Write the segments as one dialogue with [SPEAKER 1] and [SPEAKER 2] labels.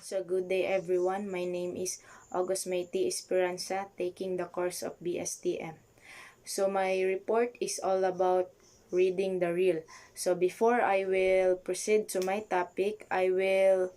[SPEAKER 1] So good day everyone, my name is Mae Esperanza, taking the course of BSTM. So my report is all about reading the real. So before I will proceed to my topic, I will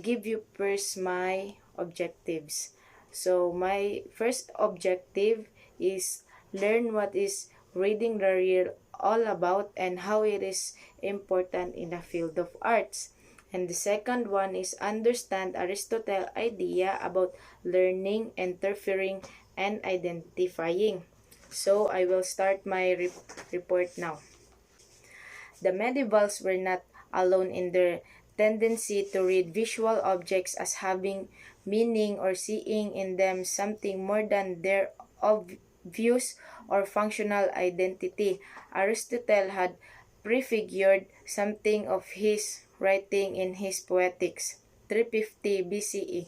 [SPEAKER 1] give you first my objectives. So my first objective is learn what is reading the real all about and how it is important in the field of arts. And the second one is understand Aristotle's idea about learning, interfering, and identifying. So I will start my report now. The medievals were not alone in their tendency to read visual objects as having meaning or seeing in them something more than their obvious or functional identity. Aristotle had prefigured something of his writing in his Poetics, 350 BCE,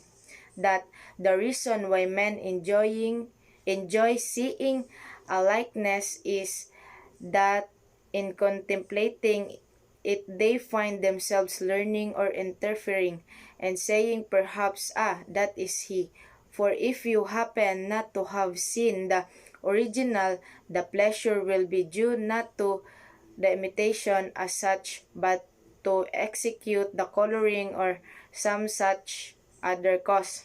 [SPEAKER 1] that the reason why men enjoy seeing a likeness is that in contemplating it they find themselves learning or interfering and saying perhaps, that is he. For if you happen not to have seen the original, the pleasure will be due not to the imitation as such, but to execute the coloring or some such other cause.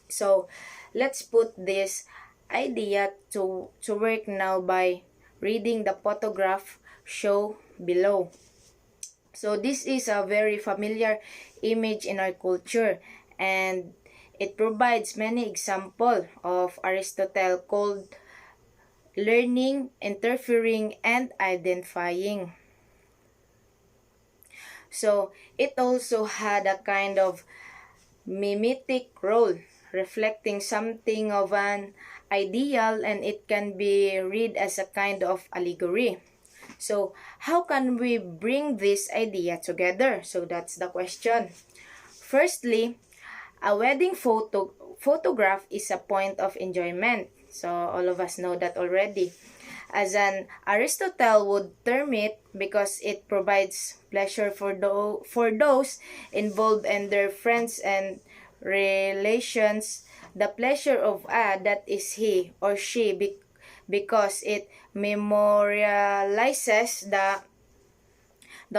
[SPEAKER 1] So let's put this idea to work now by reading the photograph shown below. So this is a very familiar image in our culture, and it provides many examples of Aristotle called learning, interfering, and identifying. So it also had a kind of mimetic role, reflecting something of an ideal, and it can be read as a kind of allegory. So how can we bring this idea together? So that's the question. Firstly, a wedding photograph is a point of enjoyment. So all of us know that already. As an Aristotle would term it, because it provides pleasure for those involved and their friends and relations, the pleasure of that is he or she, because it memorializes the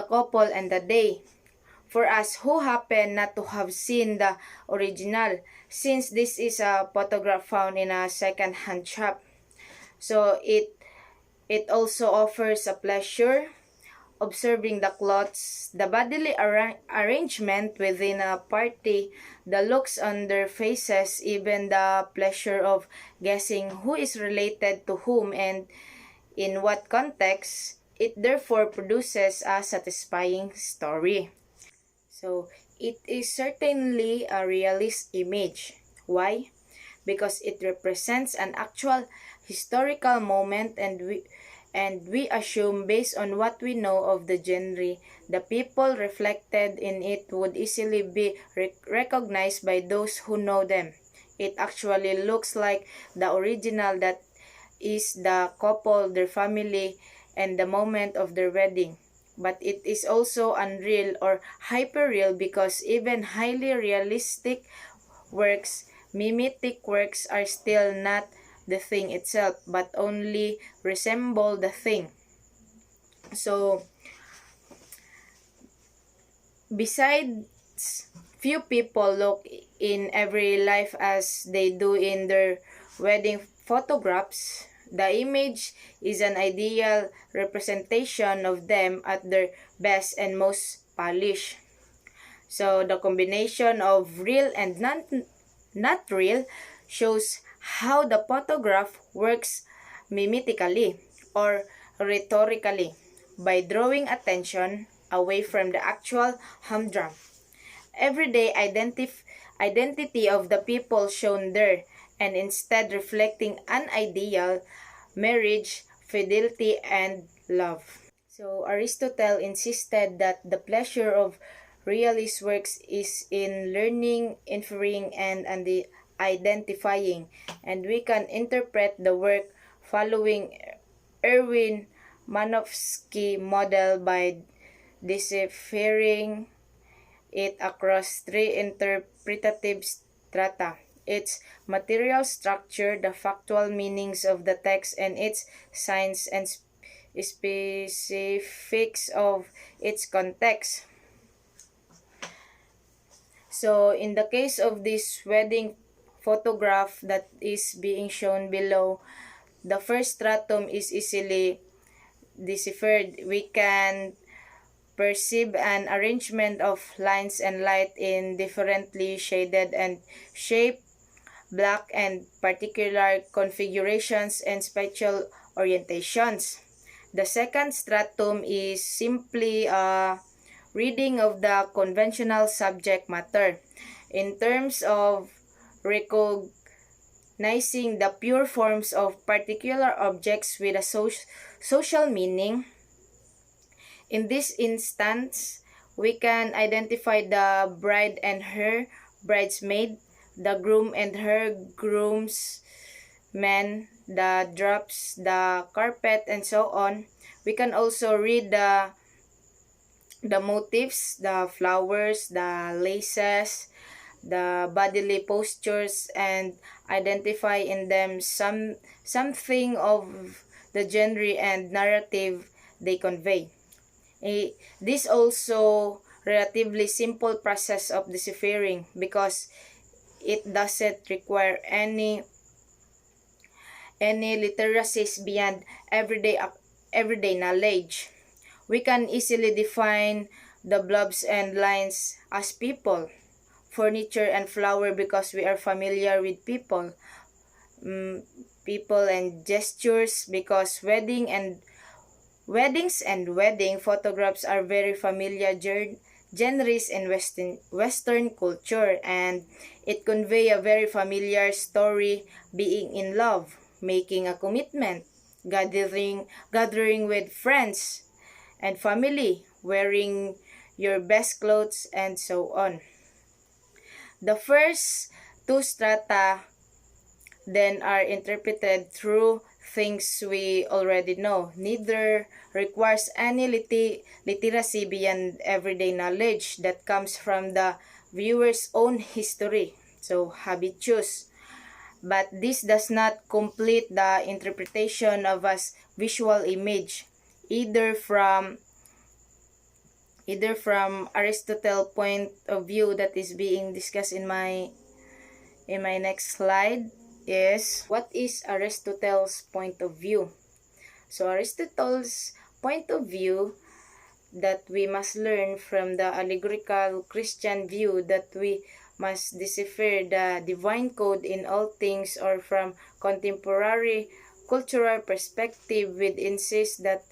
[SPEAKER 1] couple and the day. For us who happen not to have seen the original, since this is a photograph found in a second-hand shop, so it also offers a pleasure observing the clothes, the bodily arrangement within a party, the looks on their faces, even the pleasure of guessing who is related to whom and in what context. It therefore produces a satisfying story. So it is certainly a realist image. Why? Because it represents an actual historical moment, and we assume, based on what we know of the genre, the people reflected in it would easily be recognized by those who know them. It actually looks like the original, that is the couple, their family, and the moment of their wedding. But it is also unreal or hyperreal, because even highly realistic works, mimetic works, are still not the thing itself, but only resemble the thing. So besides, few people look in every life as they do in their wedding photographs. The image is an ideal representation of them at their best and most polished. So the combination of real and not real shows how the photograph works mimetically or rhetorically by drawing attention away from the actual humdrum, everyday identity of the people shown there, and instead reflecting an ideal marriage, fidelity, and love. So Aristotle insisted that the pleasure of realist works is in learning, inferring, and identifying, and we can interpret the work following Erwin Manofsky model by deciphering it across three interpretative strata: its material structure, the factual meanings of the text, and its signs and specifics of its context. So in the case of this wedding photograph that is being shown below, the first stratum is easily deciphered. We can perceive an arrangement of lines and light in differently shaded and shaped black and particular configurations and spatial orientations. The second stratum is simply a reading of the conventional subject matter. In terms of recognizing the pure forms of particular objects with a social meaning, in this instance, we can identify the bride and her bridesmaid, the groom and her groomsmen, the drops, the carpet, and so on. We can also read the motifs, the flowers, the laces, the bodily postures, and identify in them something of the genre and narrative they convey. This also relatively simple process of deciphering because it doesn't require any literacies beyond everyday knowledge. We can easily define the blobs and lines as people, furniture and flower because we are familiar with people, people and gestures because weddings and wedding photographs are very familiar genres in Western culture, and it convey a very familiar story: being in love, making a commitment, gathering with friends and family, wearing your best clothes, and so on. The first two strata then are interpreted through things we already know. Neither requires any literacy beyond everyday knowledge that comes from the viewer's own history, so habitus. But this does not complete the interpretation of a visual image, either from Aristotle's point of view that is being discussed in my next slide. Is what is Aristotle's point of view? So Aristotle's point of view that we must learn from the allegorical Christian view that we must decipher the divine code in all things, or from contemporary cultural perspective, we insist that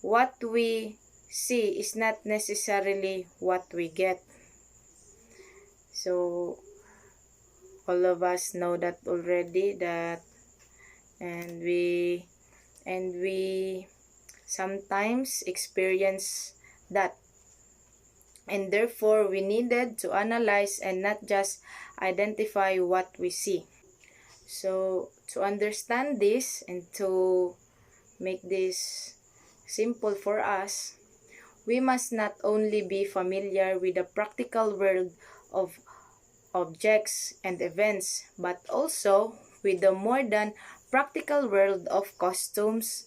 [SPEAKER 1] what we see is not necessarily what we get. So all of us know that already, that and we sometimes experience that, and therefore we needed to analyze and not just identify what we see. So to understand this and to make this simple for us, we must not only be familiar with the practical world of objects and events, but also with the more than practical world of costumes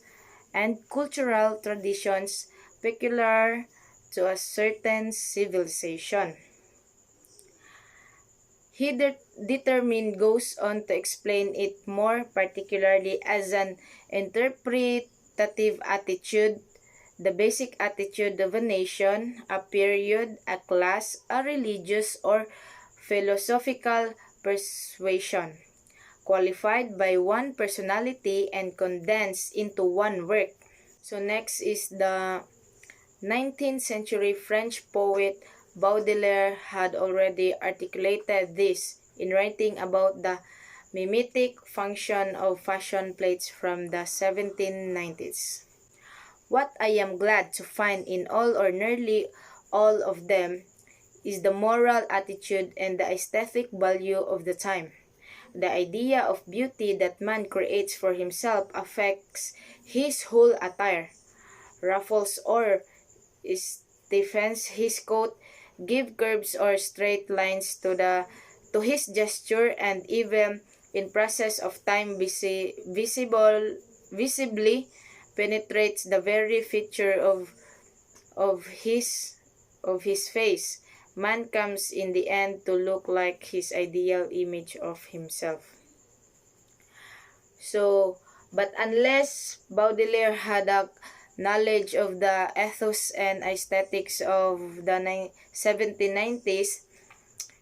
[SPEAKER 1] and cultural traditions peculiar to a certain civilization. He goes on to explain it more particularly as an interpretative attitude, the basic attitude of a nation, a period, a class, a religious or philosophical persuasion, qualified by one personality and condensed into one work. So next is the 19th century French poet Baudelaire had already articulated this in writing about the mimetic function of fashion plates from the 1790s. What I am glad to find in all or nearly all of them is the moral attitude and the aesthetic value of the time. The idea of beauty that man creates for himself affects his whole attire, ruffles or stiffens his coat, give curves or straight lines to his gesture, and even in process of time visibly penetrates the very feature of his of his face. Man comes in the end to look like his ideal image of himself. So, but unless Baudelaire had a knowledge of the ethos and aesthetics of the 1790s,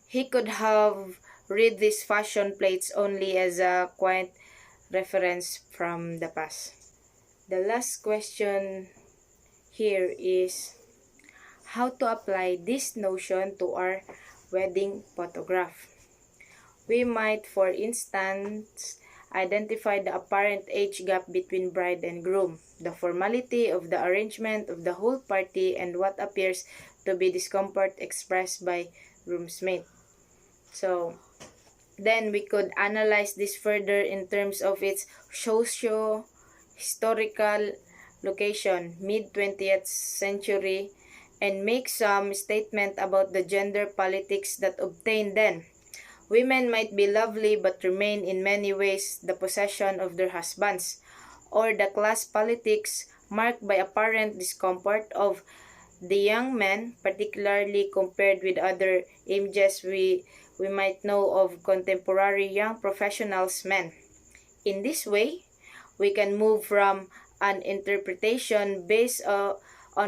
[SPEAKER 1] he could have read these fashion plates only as a quaint reference from the past. The last question here is how to apply this notion to our wedding photograph. We might, for instance, identify the apparent age gap between bride and groom, the formality of the arrangement of the whole party, and what appears to be discomfort expressed by groomsmaid. So, then we could analyze this further in terms of its socio-historical location, mid-20th century, and make some statement about the gender politics that obtained then. Women might be lovely but remain in many ways the possession of their husbands, or the class politics marked by apparent discomfort of the young men, particularly compared with other images we might know of contemporary young professionals men. In this way, we can move from an interpretation based on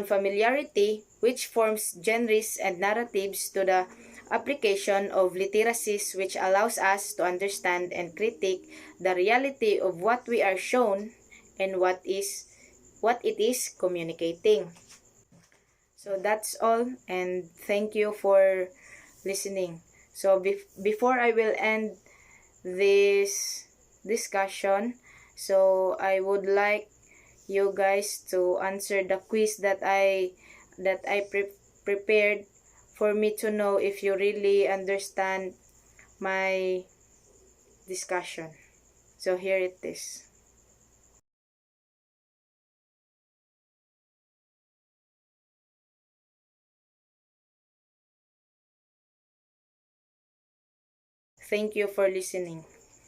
[SPEAKER 1] familiarity, which forms genres and narratives, to the application of literacies, which allows us to understand and critique the reality of what we are shown and what it is communicating. So that's all, and thank you for listening. So before I will end this discussion, so I would like you guys to answer the quiz that I prepared for me to know if you really understand my discussion. So here it is. Thank you for listening.